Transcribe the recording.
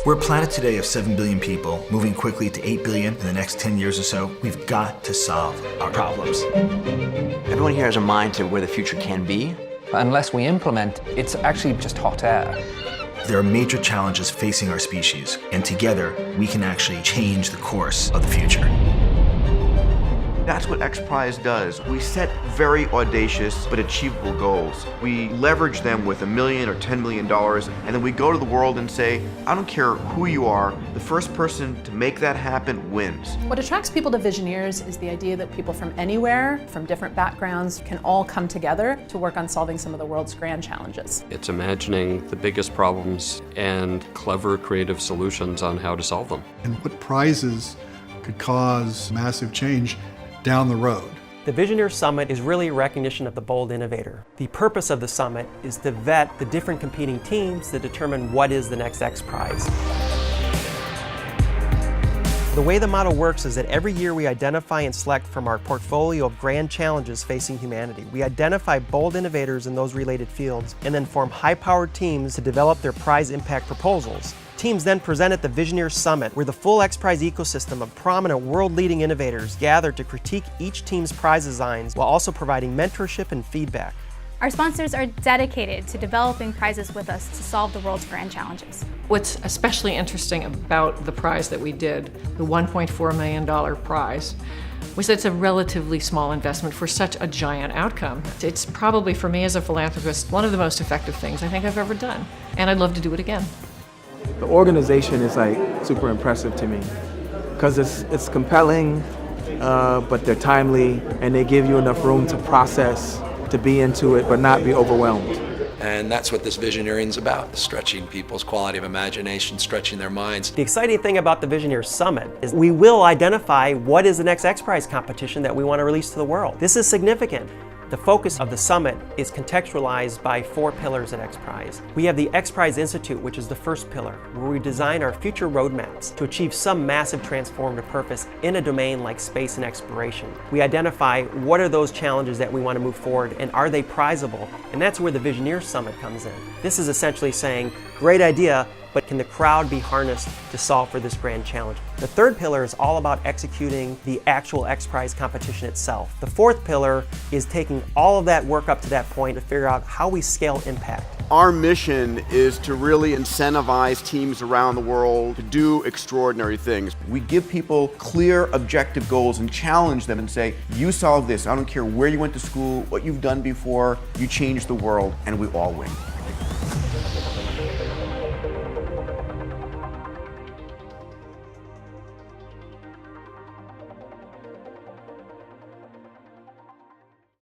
We're a planet today of 7 billion people, moving quickly to 8 billion in the next 10 years or so. We've got to solve our problems. Everyone here has a mind to where the future can be. But unless we implement, it's actually just hot air. There are major challenges facing our species, and together we can actually change the course of the future. That's what XPRIZE does. We set very audacious but achievable goals. We leverage them with $1 million or $10 million, and then we go to the world and say, I don't care who you are, the first person to make that happen wins. What attracts people to Visioneers is the idea that people from anywhere, from different backgrounds, can all come together to work on solving some of the world's grand challenges. It's imagining the biggest problems and clever, creative solutions on how to solve them. And what prizes could cause massive change down the road. The Visioneers Summit is really a recognition of the bold innovator. The purpose of the summit is to vet the different competing teams to determine what is the next XPRIZE. The way the model works is that every year we identify and select from our portfolio of grand challenges facing humanity. We identify bold innovators in those related fields and then form high-powered teams to develop their prize impact proposals. Teams then present at the Visioneers Summit, where the full XPRIZE ecosystem of prominent world-leading innovators gather to critique each team's prize designs while also providing mentorship and feedback. Our sponsors are dedicated to developing prizes with us to solve the world's grand challenges. What's especially interesting about the prize that we did, the $1.4 million prize, was that it's a relatively small investment for such a giant outcome. It's probably, for me as a philanthropist, one of the most effective things I think I've ever done, and I'd love to do it again. The organization is like super impressive to me because it's compelling, but they're timely, and they give you enough room to process, to be into it, but not be overwhelmed. And that's what this Visioneering is about, stretching people's quality of imagination, stretching their minds. The exciting thing about the Visioneers Summit is we will identify what is the next XPRIZE competition that we want to release to the world. This is significant. The focus of the summit is contextualized by 4 pillars at XPRIZE. We have the XPRIZE Institute, which is the first pillar, where we design our future roadmaps to achieve some massive transformative purpose in a domain like space and exploration. We identify what are those challenges that we want to move forward and are they prizable, and that's where the Visioneers Summit comes in. This is essentially saying, great idea, but can the crowd be harnessed to solve for this grand challenge? The third pillar is all about executing the actual XPRIZE competition itself. The fourth pillar is taking all of that work up to that point to figure out how we scale impact. Our mission is to really incentivize teams around the world to do extraordinary things. We give people clear, objective goals and challenge them and say, you solve this. I don't care where you went to school, what you've done before, you change the world, and we all win.